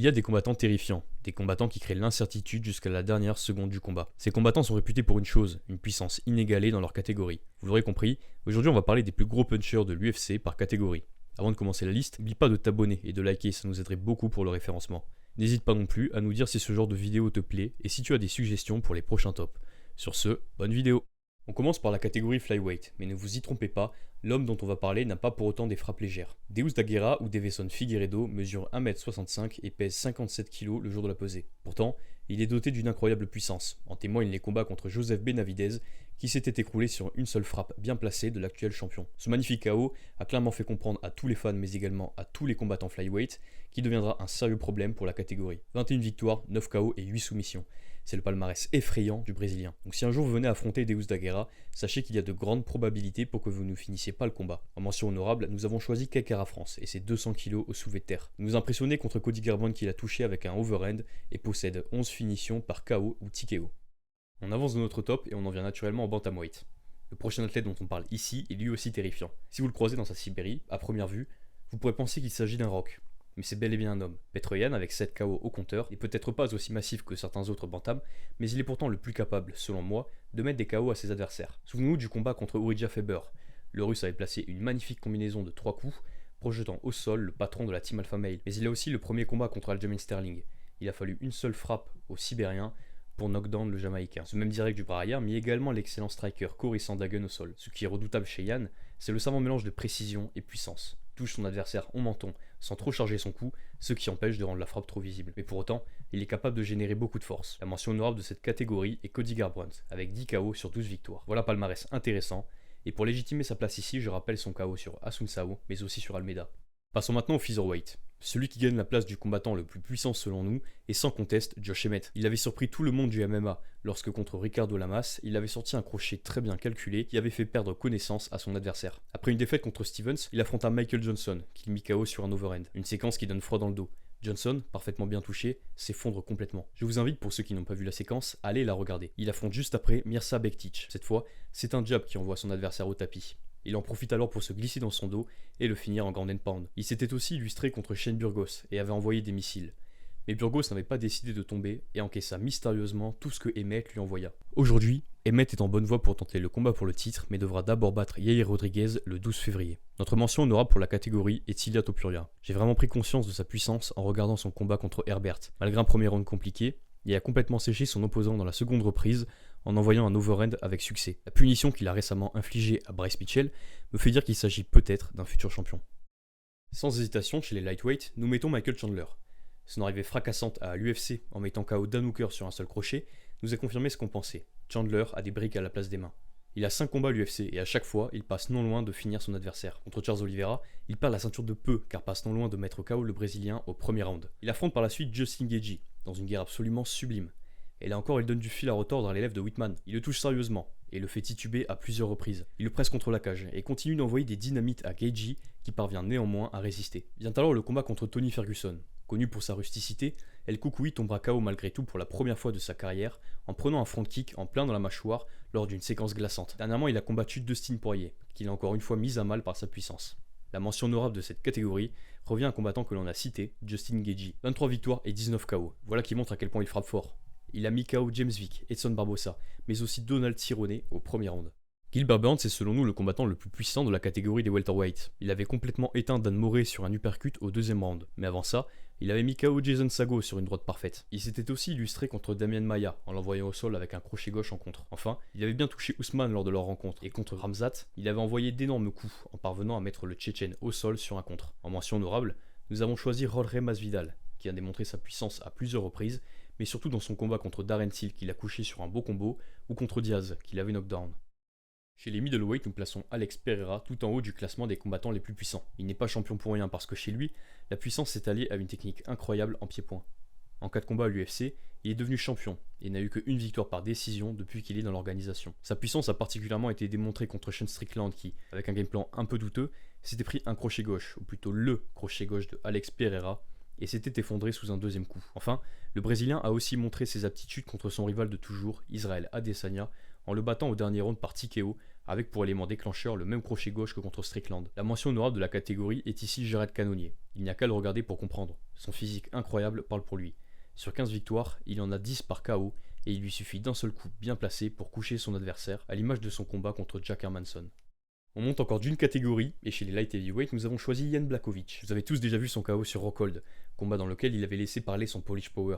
y a des combattants terrifiants, des combattants qui créent l'incertitude jusqu'à la dernière seconde du combat. Ces combattants sont réputés pour une chose, une puissance inégalée dans leur catégorie. Vous l'aurez compris, aujourd'hui on va parler des plus gros punchers de l'UFC par catégorie. Avant de commencer la liste, n'oublie pas de t'abonner et de liker, ça nous aiderait beaucoup pour le référencement. N'hésite pas non plus à nous dire si ce genre de vidéo te plaît et si tu as des suggestions pour les prochains tops. Sur ce, bonne vidéo. On commence par la catégorie flyweight, mais ne vous y trompez pas, l'homme dont on va parler n'a pas pour autant des frappes légères. Deus Daguerra ou Deveson Figueiredo mesure 1m65 et pèse 57 kg le jour de la pesée. Pourtant, il est doté d'une incroyable puissance, en témoignent les combats contre Joseph Benavidez, qui s'était écroulé sur une seule frappe bien placée de l'actuel champion. Ce magnifique KO a clairement fait comprendre à tous les fans mais également à tous les combattants flyweight qu'il deviendra un sérieux problème pour la catégorie. 21 victoires, 9 KO et 8 soumissions. C'est le palmarès effrayant du Brésilien. Donc si un jour vous venez affronter Deus Daguerra, sachez qu'il y a de grandes probabilités pour que vous ne finissiez pas le combat. En mention honorable, nous avons choisi Kaikara France et ses 200 kg au soulevé de terre. Il nous a impressionné contre Cody Garbrandt qui l'a touché avec un overhand et possède 11 finitions par KO ou TKO. On avance de notre top et on en vient naturellement au bantamweight. Le prochain athlète dont on parle ici est lui aussi terrifiant. Si vous le croisez dans sa Sibérie, à première vue, vous pourrez penser qu'il s'agit d'un roc. Mais c'est bel et bien un homme. Petr Yan, avec 7 KO au compteur, n'est peut-être pas aussi massif que certains autres bantams, mais il est pourtant le plus capable, selon moi, de mettre des KO à ses adversaires. Souvenons-nous du combat contre Urijah Faber. Le Russe avait placé une magnifique combinaison de 3 coups, projetant au sol le patron de la Team Alpha Male. Mais il a aussi le premier combat contre Aljamain Sterling. Il a fallu une seule frappe au Sibérien pour knockdown le Jamaïcain. Ce même direct du bras arrière, mais également l'excellent striker Cory Sandhagen au sol. Ce qui est redoutable chez Yan, c'est le savant mélange de précision et puissance. Touche son adversaire au menton sans trop charger son cou, ce qui empêche de rendre la frappe trop visible. Mais pour autant, il est capable de générer beaucoup de force. La mention honorable de cette catégorie est Cody Garbrandt, avec 10 KO sur 12 victoires. Voilà un palmarès intéressant, et pour légitimer sa place ici, je rappelle son KO sur Asuncao, mais aussi sur Almeida. Passons maintenant au featherweight. Celui qui gagne la place du combattant le plus puissant selon nous est sans conteste Josh Emmett. Il avait surpris tout le monde du MMA lorsque contre Ricardo Lamas, il avait sorti un crochet très bien calculé qui avait fait perdre connaissance à son adversaire. Après une défaite contre Stevens, il affronta Michael Johnson, qui mit KO sur un overhand. Une séquence qui donne froid dans le dos. Johnson, parfaitement bien touché, s'effondre complètement. Je vous invite, pour ceux qui n'ont pas vu la séquence, à aller la regarder. Il affronte juste après Mirza Bektic. Cette fois, c'est un jab qui envoie son adversaire au tapis. Il en profite alors pour se glisser dans son dos et le finir en ground and pound. Il s'était aussi illustré contre Shane Burgos et avait envoyé des missiles. Mais Burgos n'avait pas décidé de tomber et encaissa mystérieusement tout ce que Emmett lui envoya. Aujourd'hui, Emmett est en bonne voie pour tenter le combat pour le titre, mais devra d'abord battre Yair Rodriguez le 12 février. Notre mention honorable pour la catégorie est Ilia Topuria. J'ai vraiment pris conscience de sa puissance en regardant son combat contre Herbert. Malgré un premier round compliqué, il a complètement séché son opposant dans la seconde reprise en envoyant un overhand avec succès. La punition qu'il a récemment infligée à Bryce Mitchell me fait dire qu'il s'agit peut-être d'un futur champion. Sans hésitation, chez les lightweight, nous mettons Michael Chandler. Son arrivée fracassante à l'UFC en mettant KO Dan Hooker sur un seul crochet nous a confirmé ce qu'on pensait. Chandler a des briques à la place des mains. Il a 5 combats à l'UFC et à chaque fois, il passe non loin de finir son adversaire. Contre Charles Oliveira, il perd la ceinture de peu car passe non loin de mettre KO le Brésilien au premier round. Il affronte par la suite Justin Gaethje dans une guerre absolument sublime. Et là encore, il donne du fil à retordre à l'élève de Whitman. Il le touche sérieusement et le fait tituber à plusieurs reprises. Il le presse contre la cage et continue d'envoyer des dynamites à Gaethje qui parvient néanmoins à résister. Vient alors le combat contre Tony Ferguson. Connu pour sa rusticité, El Koukoui tombera KO malgré tout pour la première fois de sa carrière en prenant un front kick en plein dans la mâchoire lors d'une séquence glaçante. Dernièrement, il a combattu Dustin Poirier, qu'il a encore une fois mis à mal par sa puissance. La mention honorable de cette catégorie revient à un combattant que l'on a cité, Justin Gaethje. 23 victoires et 19 KO. Voilà qui montre à quel point il frappe fort. Il a mis KO James Vick, Edson Barbosa, mais aussi Donald Cerrone au premier round. Gilbert Burns est selon nous le combattant le plus puissant de la catégorie des welterweights. Il avait complètement éteint Dan Moret sur un uppercut au deuxième round, mais avant ça, il avait mis KO Jason Sago sur une droite parfaite. Il s'était aussi illustré contre Damian Maia en l'envoyant au sol avec un crochet gauche en contre. Enfin, il avait bien touché Ousmane lors de leur rencontre, et contre Ramzat, il avait envoyé d'énormes coups en parvenant à mettre le Tchétchène au sol sur un contre. En mention honorable, nous avons choisi Jorge Masvidal, qui a démontré sa puissance à plusieurs reprises, mais surtout dans son combat contre Darren Till qu'il a couché sur un beau combo, ou contre Diaz qu'il avait knockdown. Chez les middleweight, nous plaçons Alex Pereira tout en haut du classement des combattants les plus puissants. Il n'est pas champion pour rien parce que chez lui, la puissance s'est alliée à une technique incroyable en pied-point. En cas de combat à l'UFC, il est devenu champion et n'a eu qu'une victoire par décision depuis qu'il est dans l'organisation. Sa puissance a particulièrement été démontrée contre Sean Strickland qui, avec un game plan un peu douteux, s'était pris un crochet gauche, ou plutôt le crochet gauche de Alex Pereira, et s'était effondré sous un deuxième coup. Enfin, le Brésilien a aussi montré ses aptitudes contre son rival de toujours, Israël Adesanya, en le battant au dernier round par TKO, avec pour élément déclencheur le même crochet gauche que contre Strickland. La mention honorable de la catégorie est ici Jared Cannonier. Il n'y a qu'à le regarder pour comprendre. Son physique incroyable parle pour lui. Sur 15 victoires, il en a 10 par KO, et il lui suffit d'un seul coup bien placé pour coucher son adversaire, à l'image de son combat contre Jack Hermansson. On monte encore d'une catégorie, et chez les light heavyweight, nous avons choisi Jan Blachowicz. Vous avez tous déjà vu son KO sur Rockhold, combat dans lequel il avait laissé parler son Polish Power.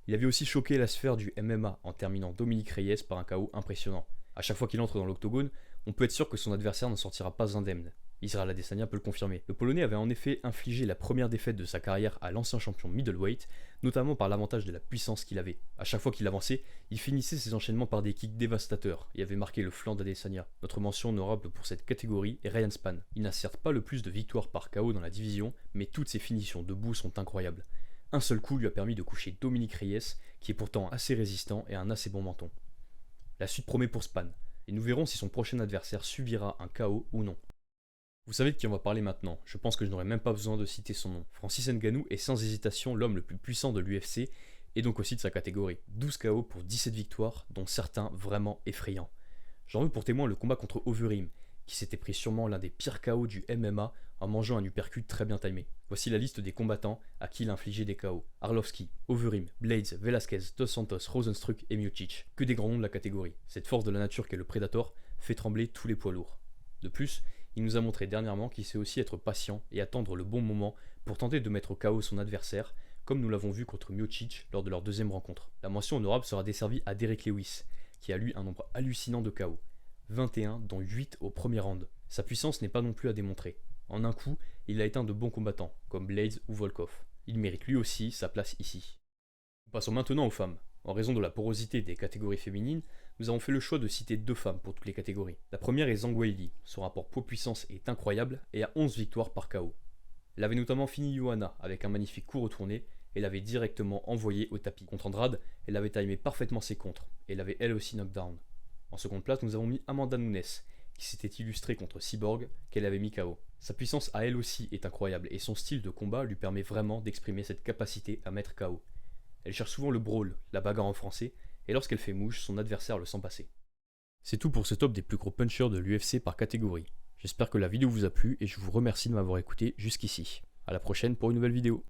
Il avait aussi choqué la sphère du MMA en terminant Dominique Reyes par un KO impressionnant. A chaque fois qu'il entre dans l'octogone, on peut être sûr que son adversaire ne sortira pas indemne. Israel Adesanya peut le confirmer. Le Polonais avait en effet infligé la première défaite de sa carrière à l'ancien champion middleweight, notamment par l'avantage de la puissance qu'il avait. A chaque fois qu'il avançait, il finissait ses enchaînements par des kicks dévastateurs et avait marqué le flanc d'Adesanya. Notre mention honorable pour cette catégorie est Ryan Spann. Il n'a certes pas le plus de victoires par KO dans la division, mais toutes ses finitions debout sont incroyables. Un seul coup lui a permis de coucher Dominique Reyes, qui est pourtant assez résistant et a un assez bon menton. La suite promet pour Spann, et nous verrons si son prochain adversaire subira un KO ou non. Vous savez de qui on va parler maintenant, je pense que je n'aurai même pas besoin de citer son nom. Francis Ngannou est sans hésitation l'homme le plus puissant de l'UFC, et donc aussi de sa catégorie. 12 KO pour 17 victoires, dont certains vraiment effrayants. J'en veux pour témoin le combat contre Overeem, qui s'était pris sûrement l'un des pires KO du MMA en mangeant un uppercut très bien timé. Voici la liste des combattants à qui il a infligé des KO. Arlovski, Overeem, Blades, Velasquez, Dos Santos, Rosenstruck et Miocic. Que des grands noms de la catégorie. Cette force de la nature qu'est le Predator fait trembler tous les poids lourds. De plus, il nous a montré dernièrement qu'il sait aussi être patient et attendre le bon moment pour tenter de mettre au KO son adversaire, comme nous l'avons vu contre Miocic lors de leur deuxième rencontre. La mention honorable sera desservie à Derek Lewis, qui a lui un nombre hallucinant de KO. 21 dont 8 au premier round. Sa puissance n'est pas non plus à démontrer. En un coup, il a éteint de bons combattants, comme Blades ou Volkov. Il mérite lui aussi sa place ici. Passons maintenant aux femmes. En raison de la porosité des catégories féminines, nous avons fait le choix de citer 2 femmes pour toutes les catégories. La première est Zhang Weili. Son rapport poids-puissance est incroyable et a 11 victoires par KO. Elle avait notamment fini Johanna avec un magnifique coup retourné et l'avait directement envoyé au tapis. Contre Andrade, elle avait timé parfaitement ses contres et l'avait elle aussi knockdown. En seconde place, nous avons mis Amanda Nunes, qui s'était illustrée contre Cyborg, qu'elle avait mis KO. Sa puissance à elle aussi est incroyable et son style de combat lui permet vraiment d'exprimer cette capacité à mettre KO. Elle cherche souvent le brawl, la bagarre en français, et lorsqu'elle fait mouche, son adversaire le sent passer. C'est tout pour ce top des plus gros punchers de l'UFC par catégorie. J'espère que la vidéo vous a plu et je vous remercie de m'avoir écouté jusqu'ici. A la prochaine pour une nouvelle vidéo.